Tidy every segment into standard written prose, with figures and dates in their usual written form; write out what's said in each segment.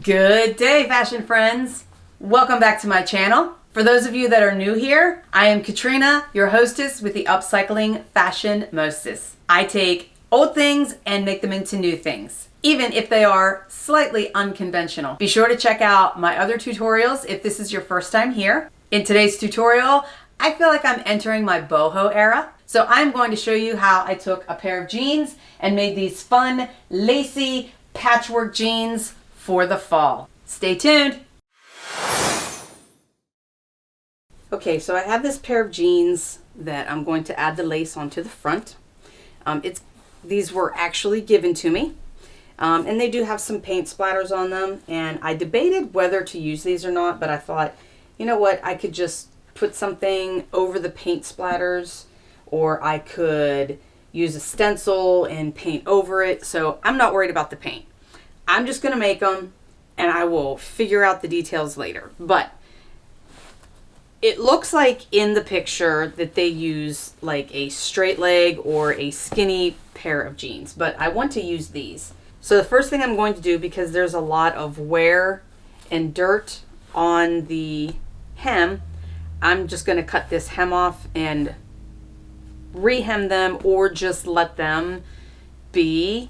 Good day, fashion friends. Welcome back to my channel. For those of you that are new here, I am Katrina, your hostess with the Upcycling Fashion Mostess. I take old things and make them into new things, even if they are slightly unconventional. Be sure to check out my other tutorials if this is your first time here. In today's tutorial, I feel like I'm entering my boho era. So I'm going to show you how I took a pair of jeans and made these fun, lacy patchwork jeans for the fall. Stay tuned. Okay, so I have this pair of jeans that I'm going to add the lace onto the front. These were actually given to me, and they do have some paint splatters on them, and I debated whether to use these or not, but I thought, you know what, I could just put something over the paint splatters, or I could use a stencil and paint over it, so I'm not worried about the paint. I'm just going to make them, and I will figure out the details later. But it looks like in the picture that they use like a straight leg or a skinny pair of jeans, but I want to use these. So the first thing I'm going to do, because there's a lot of wear and dirt on the hem, I'm just going to cut this hem off and rehem them, or just let them be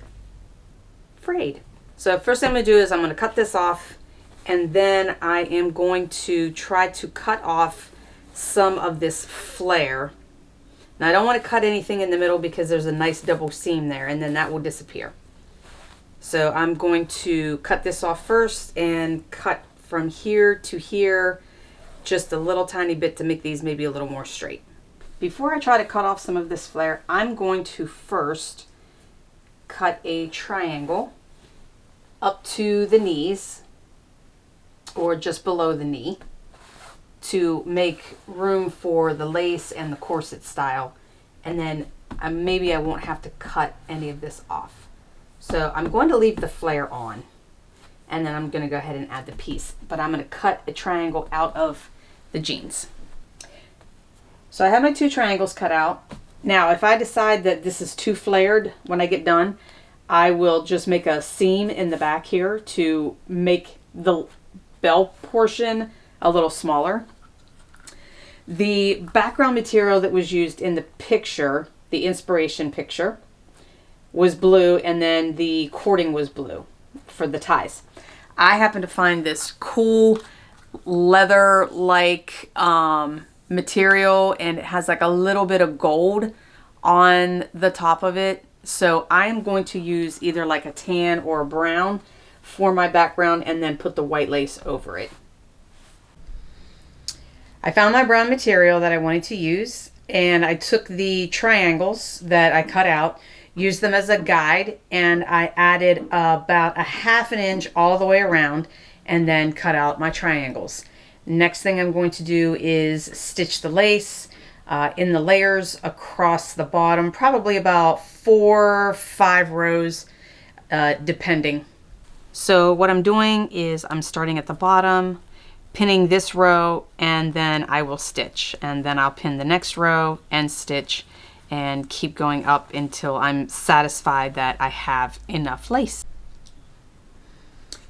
frayed. So first thing I'm going to do is I'm going to cut this off, and then I am going to try to cut off some of this flare. Now I don't want to cut anything in the middle because there's a nice double seam there, and then that will disappear. So I'm going to cut this off first and cut from here to here just a little tiny bit to make these maybe a little more straight. Before I try to cut off some of this flare, I'm going to first cut a triangle up to the knees, or just below the knee, to make room for the lace and the corset style. And then maybe I won't have to cut any of this off. So I'm going to leave the flare on, and then I'm going to go ahead and add the piece. But I'm going to cut a triangle out of the jeans. So I have my two triangles cut out. Now if I decide that this is too flared when I get done, I will just make a seam in the back here to make the bell portion a little smaller. The background material that was used in the picture, the inspiration picture, was blue, and then the cording was blue for the ties. I happen to find this cool leather-like material, and it has like a little bit of gold on the top of it. So I'm going to use either like a tan or a brown for my background, and then put the white lace over it. I found my brown material that I wanted to use, and I took the triangles that I cut out, used them as a guide, and I added about a ½ inch all the way around, and then cut out my triangles. Next thing I'm going to do is stitch the lace in the layers across the bottom, probably about 4 or 5 rows, depending. So what I'm doing is I'm starting at the bottom, pinning this row, and then I will stitch, and then I'll pin the next row and stitch, and keep going up until I'm satisfied that I have enough lace.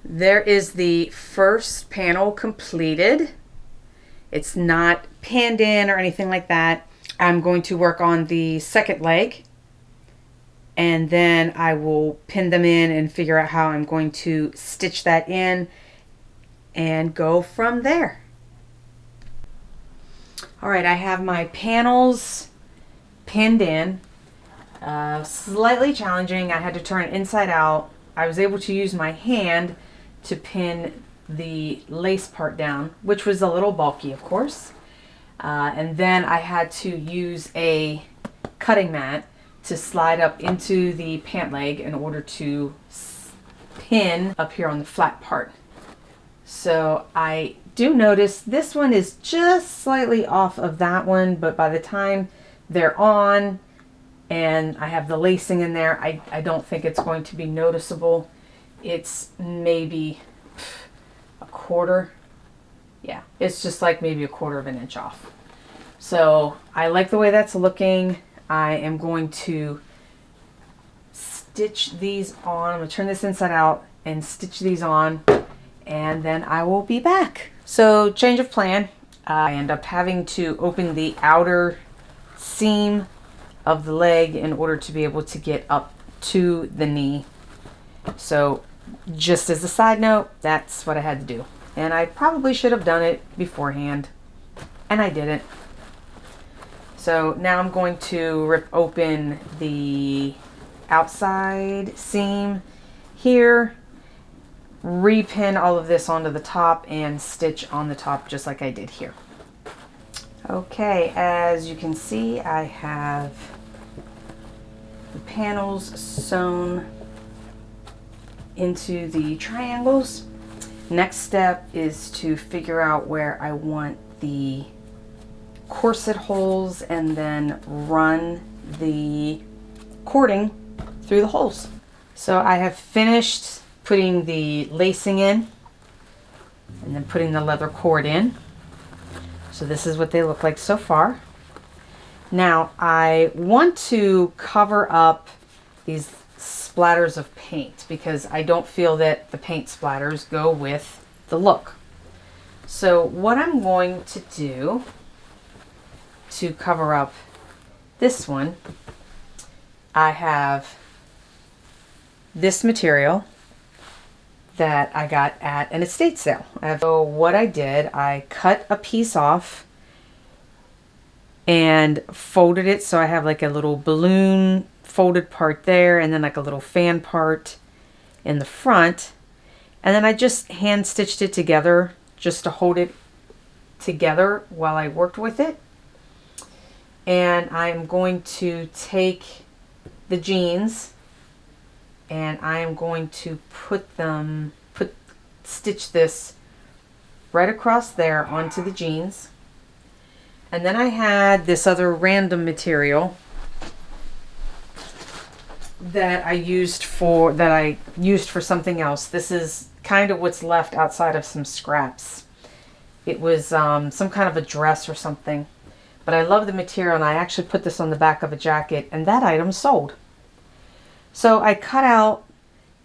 There is the first panel completed. It's not pinned in or anything like that. I'm going to work on the second leg, and then I will pin them in and figure out how I'm going to stitch that in and go from there. All right, I have my panels pinned in. Slightly challenging. I had to turn it inside out. I was able to use my hand to pin the lace part down, which was a little bulky, of course. And then I had to use a cutting mat to slide up into the pant leg in order to pin up here on the flat part. So I do notice this one is just slightly off of that one, but by the time they're on and I have the lacing in there, I don't think it's going to be noticeable. It's maybe a quarter. Yeah, it's just like maybe a quarter of an inch off. So I like the way that's looking. I am going to stitch these on. I'm going to turn this inside out and stitch these on, and then I will be back. So change of plan. I end up having to open the outer seam of the leg in order to be able to get up to the knee. So just as a side note, that's what I had to do. And I probably should have done it beforehand, and I didn't. So now I'm going to rip open the outside seam here, repin all of this onto the top, and stitch on the top just like I did here. Okay, as you can see, I have the panels sewn into the triangles. Next step is to figure out where I want the corset holes and then run the cording through the holes. So I have finished putting the lacing in and then putting the leather cord in. So this is what they look like so far. Now I want to cover up these splatters of paint because I don't feel that the paint splatters go with the look. So what I'm going to do to cover up this one, I have this material that I got at an estate sale. So what I did, I cut a piece off and folded it so I have like a little balloon folded part there and then like a little fan part in the front, and then I just hand stitched it together just to hold it together while I worked with it. And I'm going to take the jeans and I am going to stitch this right across there onto the jeans. And then I had this other random material that I used for something else. This is kind of what's left outside of some scraps. It was some kind of a dress or something. But I love the material, and I actually put this on the back of a jacket, and that item sold. So I cut out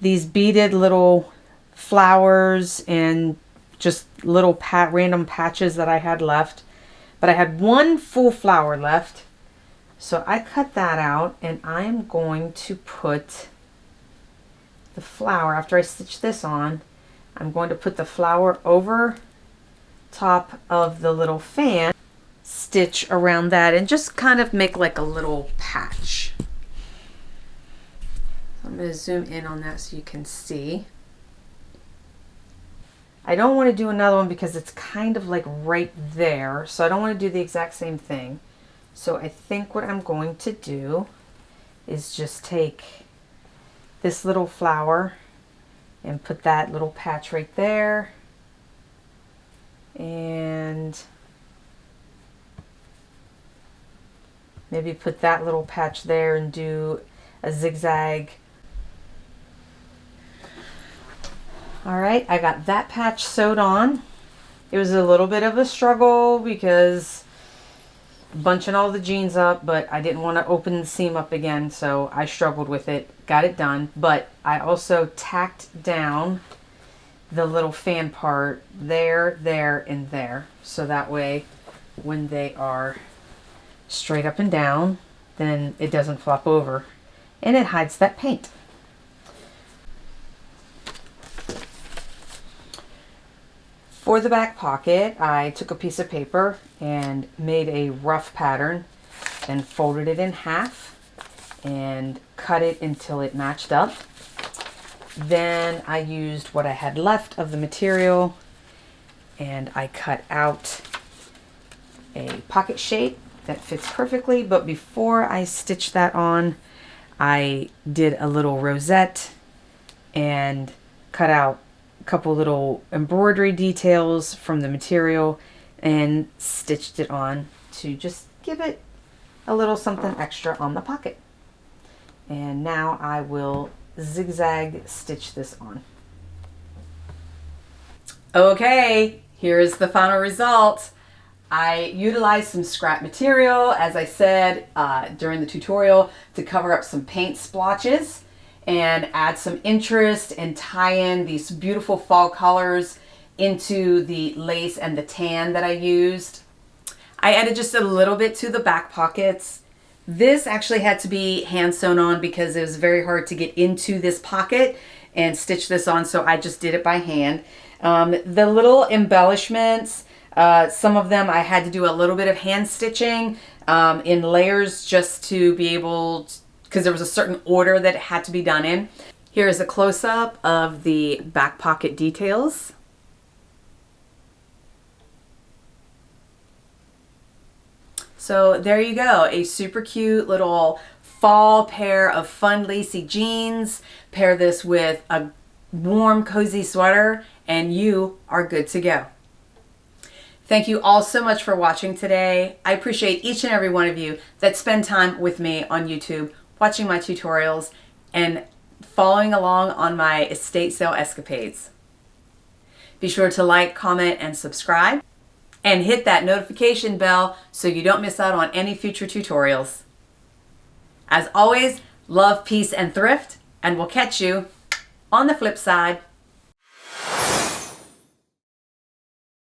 these beaded little flowers and just little random patches that I had left. But I had one full flower left. So I cut that out, and I'm going to put the flower, after I stitch this on, I'm going to put the flower over top of the little fan, stitch around that, and just kind of make like a little patch. So I'm going to zoom in on that so you can see. I don't want to do another one because it's kind of like right there, so I don't want to do the exact same thing. So I think what I'm going to do is just take this little flower and put that little patch right there, and maybe put that little patch there and do a zigzag. All right, I got that patch sewed on. It was a little bit of a struggle because bunching all the jeans up, but I didn't want to open the seam up again, so I struggled with it, got it done. But I also tacked down the little fan part there, there, and there, so that way when they are straight up and down, then it doesn't flop over and it hides that paint. For the back pocket, I took a piece of paper and made a rough pattern and folded it in half and cut it until it matched up. Then I used what I had left of the material and I cut out a pocket shape that fits perfectly, but before I stitched that on, I did a little rosette and cut out couple little embroidery details from the material and stitched it on to just give it a little something extra on the pocket. And now I will zigzag stitch this on. Okay, here's the final result. I utilized some scrap material, as I said during the tutorial, to cover up some paint splotches. and add some interest and tie in these beautiful fall colors into the lace and the tan that I used. I added just a little bit to the back pockets. This actually had to be hand sewn on because it was very hard to get into this pocket and stitch this on, so I just did it by hand. The little embellishments, some of them I had to do a little bit of hand stitching in layers just to be able, because there was a certain order that it had to be done in. Here is a close-up of the back pocket details. So there you go, a super cute little fall pair of fun lacy jeans. Pair this with a warm cozy sweater and you are good to go. Thank you all so much for watching today. I appreciate each and every one of you that spend time with me on YouTube, watching my tutorials and following along on my estate sale escapades. Be sure to like, comment, and subscribe. And hit that notification bell so you don't miss out on any future tutorials. As always, love, peace, and thrift, and we'll catch you on the flip side.